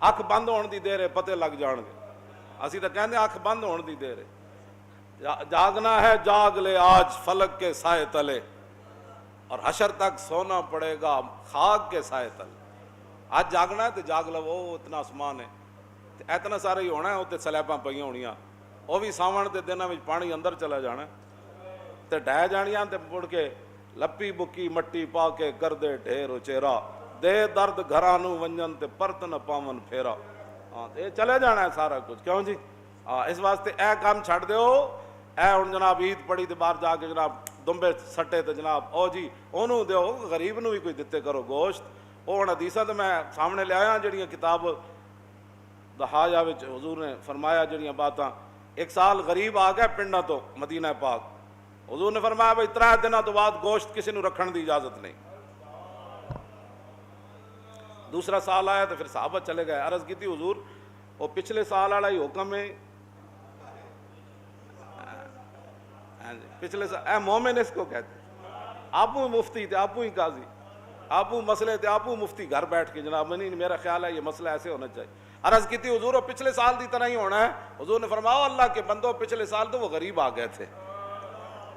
ਅੱਖ ਬੰਦ ਹੋਣ ਦੀ ਦੇਰ ਹੈ, ਪਤੇ ਲੱਗ ਜਾਣਗੇ। ਅਸੀਂ ਤਾਂ ਕਹਿੰਦੇ ਅੱਖ ਬੰਦ ਹੋਣ ਦੀ ਦੇਰ ਹੈ। जागना है जाग ले आज फलक के साए तले, और हशर तक सोना पड़ेगा खाक के साए तले। आज जागना है तो जाग लवो, इतना आसमान है, इतना सारा ही होना है। उत्ते सलैबां पईयां होणियां, वो भी सावण के दिनों में पानी अंदर चला जाना ते ढह जानियां, ते मुड़ के लप्पी बुक्की मट्टी पा के कर दे ढेर उचेरा, दे दर्द घरां नूं वंजन ते परत न पावन फेरा। हाँ, ये चले जाना है सारा कुछ, क्यों जी? हाँ, इस वास्ते ए काम छड़ दो। ए हुण जनाब ईद पड़ी तो बाहर जाके जनाब दुंबे सट्टे तो जनाब ओ जी ओनू दो, गरीब नूं भी कोई दिते करो गोश्त। वो हुण हदीसां तो मैं सामने ले आया, जिहड़ियां किताब दहाजा विच हुजूर ने फरमाया जिहड़ियां बातां। एक साल गरीब आ गया पिंडां तो मदीना पाक, हुजूर ने फरमाया भाई 3 दिनों तो बाद गोश्त किसी नूं रखण दी इजाजत नहीं। दूसरा साल आया तो फिर साहबा चले गए, अर्ज की थी हुजूर वो पिछले साल वाला ही हुक्म है, पिछले साल मोमिन इसको कहते, आपू मुफ्ती थे, आपू ही काजी, आपू मसले थे, आपू मुफ्ती घर बैठ के जनाब नहीं मेरा ख्याल है ये मसला ऐसे होना चाहिए। अर्ज की थी हुजूर वो पिछले साल की तरह ही होना है। हुजूर ने फरमाया अल्लाह के बंदो पिछले साल तो वो गरीब आ गए थे,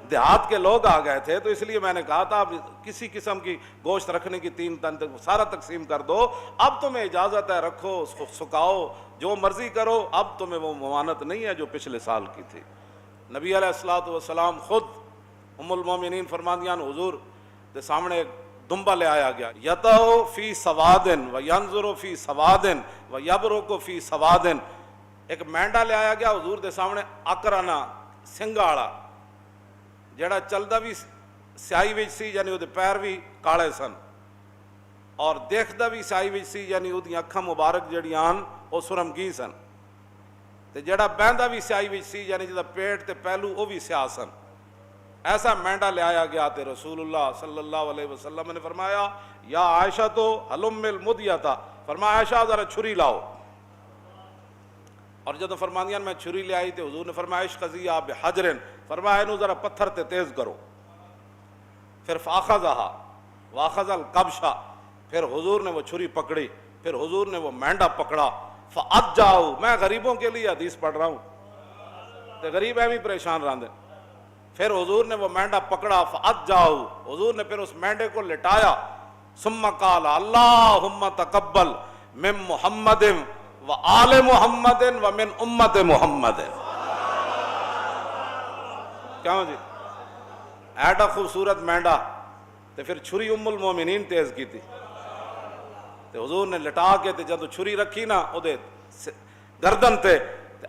देहात के लोग आ गए थे, तो इसलिए मैंने कहा था आप किसी किस्म की गोश्त रखने की 3 टन तक सारा तकसीम कर दो। अब तुम्हें इजाज़त है, रखो, उसको सुखाओ, जो मर्जी करो, अब तुम्हें वो मवानत नहीं है जो पिछले साल की थी। नबी अलैहिस्सलातु वस्सलाम खुद उम्मुल मोमिनीन फरमादियान हुजूर के सामने एक दुम्बा ले आया गया, यतहो फी सवादिन व यंजुरु फी सवादिन व यबरुकु फी सवादिन। एक मैंडा ले आया गया हुजूर के सामने, अकराना सिंगा वाला, ਜਿਹੜਾ चलता भी स्याही विच सी, यानी ਉਹਦੇ पैर भी काले सन, और देखता भी स्याही विच सी, यानी ਉਹਦੀਆਂ ਅੱਖਾਂ मुबारक ਜਿਹੜੀਆਂ ਹਨ ਉਹ सुरमगी सन, ਤੇ ਜਿਹੜਾ ਬਹਿੰਦਾ भी स्याही विच सी, यानी ਜਿਹਦਾ पेट ਤੇ ਪਹਿलू ਉਹ भी स्याह सन। ऐसा मेंढा ले आया गया तो रसूलुल्लाह सल्लल्लाहु अलैहि वसल्लम ने फरमाया या आयशा तो हलुम्मिल मुदियता, फरमाया आयशा जरा छुरी लाओ। और जब फरमानियान मैं छुरी ले आई तो हुजूर ने फरमाया इश्क़ज़िया बिहजरिन, फरमाया इनू जरा पत्थर ते तेज करो। फिर फ़ाख़ज़हा वाख़ज़ल कब्शा, फिर हुजूर ने वो छुरी पकड़ी, फिर हुजूर ने वो मेंढा पकड़ा। फ़अज्जाऊ, मैं गरीबों के लिए हदीस पढ़ रहा हूँ तो गरीब एवं परेशान रहते। फिर हुजूर ने वो मेंढा पकड़ा, फ़अज्जाऊ, हुजूर ने फिर उस मेंढे को लिटाया। सुम्मा क़ाल अल्लाहुम्मा तक़ब्बल मिन मुहम्मदिन व आले मुहम्मदिन व मिन उम्मत मुहम्मदिन। क्यों जी? ऐडा खूबसूरत मेंढा, तो फिर छुरी उम्मुल मोमिनीन तेज की थी, तो हुजूर ने लिटा के ते जब छुरी रखी ना उदे गर्दन ते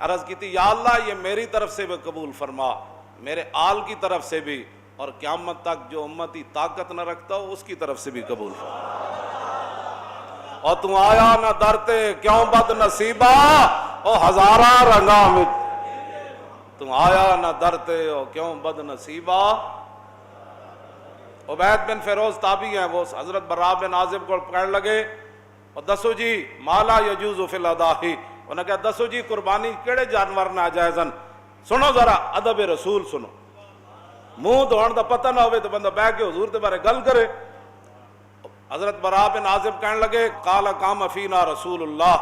अर्ज की थी या अल्लाह ये मेरी तरफ से भी कबूल फरमा, मेरे आल की तरफ से भी, और क़यामत तक जो उम्मती ताकत न रखता हो उसकी तरफ से भी कबूल फरमा। और तू आया ना दरते क्यों बद नसीबा ओ हजारा रंगा में, तू आया ना दरते ओ क्यों बद नसीबा। उबैद बिन फिरोज ताबी हैं, वो हजरत बर्रा बिन आजिब को कहने लगे और दसो जी माला यजूज़ु फिल अदाही, उन्हें कहा दसो जी कुर्बानी केड़े जानवर नाजायज़न। सुनो जरा अदब रसूल सुनो, मुंह धोण का पता ना हो तो बंदा बह के हुजूर के बारे गल करे। हजरत बरा बिन आजिब कहने लगे काला काम फीना रसूलुल्लाह,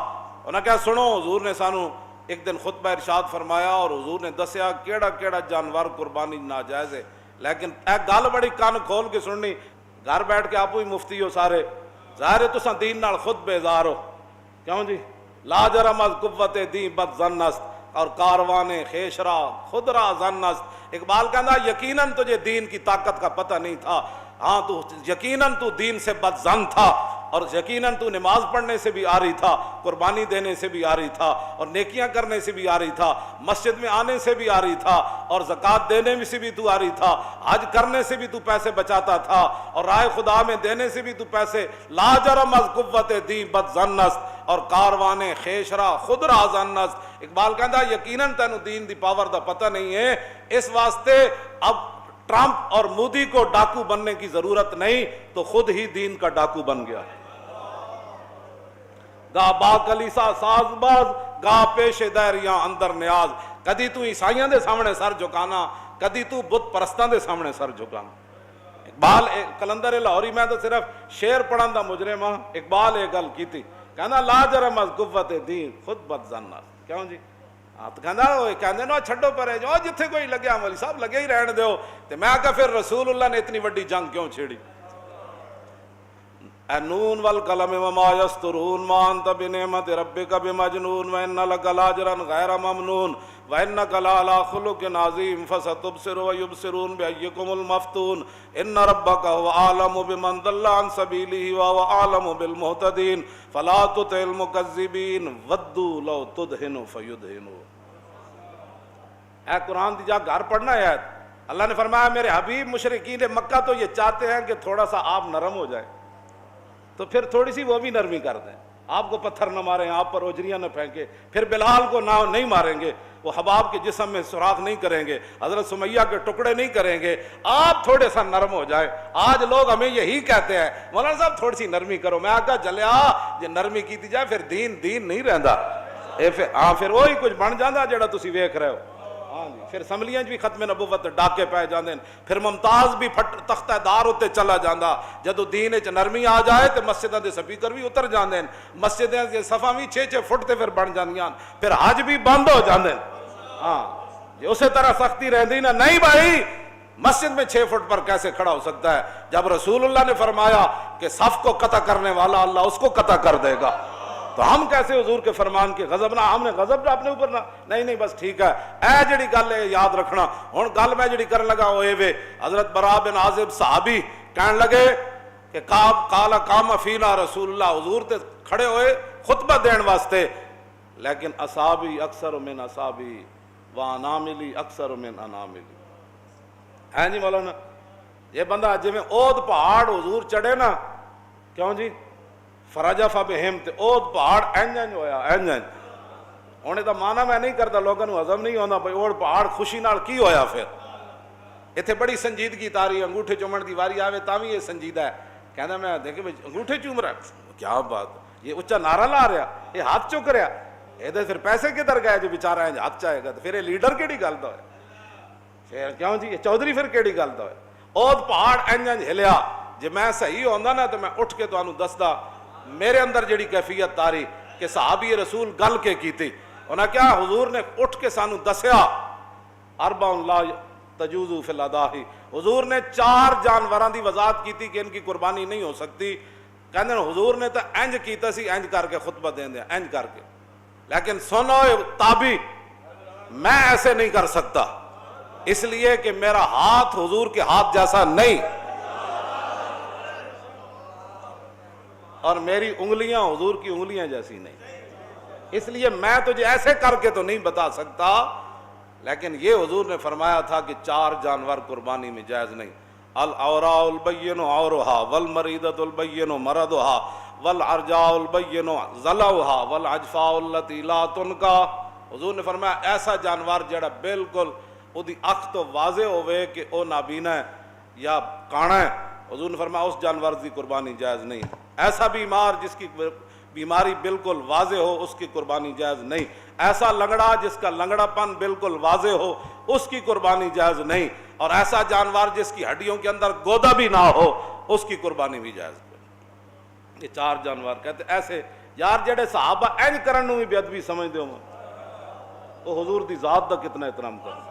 उन्हें कहा सुनो हुजूर ने सानू एक दिन खुतबा इरशाद फरमाया और हुजूर ने दसिया केड़ा केड़ा जानवर कुर्बानी नाजायज़ है। लेकिन ए गल बड़ी कान खोल के सुननी, घर बैठ के आपू ही मुफ्ती हो सारे, ज़ाहिर तुसां दीन नाल खुद बेजार हो, क्यों जी? लाजरम अज़ कुव्वत दी बद ज़न्नस्त और कारवाने खेशरा खुदरा ज़न्नस्त। इकबाल कहता यकीनन तुझे दीन की ताकत का पता नहीं था, हाँ तू यकीनन तू दीन से बदजन था, और यकीनन तू नमाज पढ़ने से भी आ रही था, कुर्बानी देने से भी आ रही था, और नेकियां करने से भी आ रही था, मस्जिद में आने से भी आ रही था, और ज़कात देने में से भी तू आ रही था, हज करने से भी तू पैसे बचाता था, और राय खुदा में देने से भी तू पैसे। लाजरम अज़ कुव्वत दी बदजन्नस्त और कारवाने खेशरा खुदरा ज़न्नस्त। इकबाल कहता यकीनन तैनू दीन दी पावर दा पता नहीं है, इस वास्ते अब ट्रंप और मोदी को डाकू बनने की जरूरत नहीं, तो खुद ही दीन का डाकू बन गया। गा बाकलीसा साजबाज गा पेशे दैरियां अंदर न्याज, कदी तू ईसाइयां दे सामने सर झुकाना, कदी तू बुत परस्तां दे सामने सर झुकाना। इकबाल कलंदर लाहौरी, मैं तो सिर्फ शेर पढ़न दा मुजरिम हाँ, इकबाल ये गल की थी, کہنا لا جرم از قوت دین خود بد زن کیوں جی تو کہندے نا چھڈو پرے جو جتھے کوئی لگیا مولی صاحب لگے ہی رہن دیو تے میں کہا پھر رسول اللہ نے اتنی وڈی جنگ کیوں چھیڑی اے نون والقلم وما یسطرون ما انت بنعمت ربک بمجنون وان لک لاجرا غیر ممنون وانک لعلی خلق عظیم فستبصر ویبصرون بایکم المفتون ان ربک هو اعلم بمن ضل عن سبیلہ وهو اعلم بالمہتدین فلا تطع المکذبین ودوا لو تدہن فیدہنون۔ اے قرآن دی جا گھر پڑھنا ہے اللہ نے فرمایا میرے حبیب مشرکین مکہ تو یہ چاہتے ہیں کہ تھوڑا سا آپ نرم ہو جائے تو پھر تھوڑی سی وہ بھی نرمی کر دیں، آپ کو پتھر نہ ماریں، آپ پر اوجریاں نہ پھینکیں، پھر بلال کو نہیں ماریں گے، وہ حباب کے جسم میں سوراخ نہیں کریں گے، حضرت سمیہ کے ٹکڑے نہیں کریں گے، آپ تھوڑے سا نرم ہو جائیں۔ آج لوگ ہمیں یہی کہتے ہیں مولانا صاحب تھوڑی سی نرمی کرو، میں آقا جلیا جے نرمی کی جائے پھر دین نہیں رہندا، پھر وہی کچھ بن جاندہ جڑا تسی ویکھ رہے ہو۔ ہاں جی پھر سملیاں بھی ختم نبوت ڈاکے پائے جاندے، پھر ممتاز بھی تختہ دار ہوتے چلا جاندہ، جدو دین وچ نرمی آ جائے تو مسجداں دے سپیکر بھی اتر جاندے، مسجداں دے صفاں بھی 6 فٹ تے پھر بن جاندیاں، پھر حج بھی بند ہو جاندے۔ ہاں جی اسی طرح سختی رہندی نا، نہیں بھائی مسجد میں 6 فٹ پر کیسے کھڑا ہو سکتا ہے جب رسول اللہ نے فرمایا کہ صف کو قطع کرنے والا اللہ اس کو قطع کر دے گا، تو ہم کیسے حضور کے فرمان کے غضب نہ، ہم نے غضب اپنے اوپر نہ، نہیں بس ٹھیک ہے اے جڑی گل ہے یاد رکھنا۔ ہن گل میں جڑی کرن لگا ہوئے وے حضرت براء بن عازب صحابی کہن لگے کہ قال قام فینا رسول اللہ، حضور تے کھڑے ہوئے خطبہ دین واسطے، لیکن اصحابی اکثر من اصحابی واناملی اکثر من اناملی۔ ہے جی مولانا یہ بندہ جی میں اود پہاڑ حضور چڑھے نا، کیوں جی فرجف بہم تے اود پہاڑ اینج ہویا اینج ہونے دا مانا میں نہیں کرتا، لوگوں کو ہضم نہیں ہوتا بھائی اود پہاڑ خوشی نال کی ہویا، پھر اتنے بڑی سنجیدگی تاری انگوٹھے چومن دی واری آوے تاں بھی یہ سنجیدہ ہے، کہنا میں دیکھے انگوٹھے چوم رہا ہے، کیا بات، یہ اچھا نعرہ لا رہا، یہ ہاتھ چک رہا، یہ پھر پیسے کدھر گئے جو بیچارہ ہے ہاتھ چاہے گا، تو پھر یہ لیڈر کیڑی گل دا ہے، پھر کیوں جی یہ چودھری پھر کیڑی گل دا ہے۔ اود پہاڑ اینج ہلیا، جی میں صحیح ہوندا نا تو میں اٹھ کے تانوں دسدا میرے اندر جڑی کیفیت تاری کہ صحابی رسول گل کے کیتی، انہاں کیا حضور نے اٹھ کے سانو دسیا اربع لا تجوز فی الاضاحی، حضور نے 4 جانوراں دی وضاحت کیتی کہ ان کی قربانی نہیں ہو سکتی، کہندے حضور نے تو انج کیتا سی انج کر کے خطبہ دین دیا انج کر کے، لیکن سنو تابی میں ایسے نہیں کر سکتا، اس لیے کہ میرا ہاتھ حضور کے ہاتھ جیسا نہیں اور میری انگلیاں حضور کی انگلیاں جیسی نہیں، اس لیے میں تجھے ایسے کر کے تو نہیں بتا سکتا، لیکن یہ حضور نے فرمایا تھا کہ 4 جانور قربانی میں جائز نہیں، العوراء البین عورها والمریضۃ البین مرضها والعرجاء البین ضلعها والعجفاء التي لا تنکا۔ حضور نے فرمایا ایسا جانور جڑا بالکل اودی اکھ تو واضح ہوئے کہ او نابینا ہے یا کانا ہے، حضور نے فرمایا اس جانور کی قربانی جائز نہیں، ایسا بیمار جس کی بیماری بالکل واضح ہو اس کی قربانی جائز نہیں، ایسا لنگڑا جس کا لنگڑا پن بالکل واضح ہو اس کی قربانی جائز نہیں، اور ایسا جانور جس کی ہڈیوں کے اندر گودا بھی نہ ہو اس کی قربانی بھی جائز نہیں۔ یہ 4 جانور کہتے ایسے یار جڑے صحابہ این کرن نو بھی بے ادبی سمجھتے ہو، وہ حضور دی ذات دا کتنا احترام کر،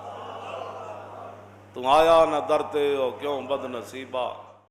تم آیا نہ درتے ہو کیوں بد نصیبہ،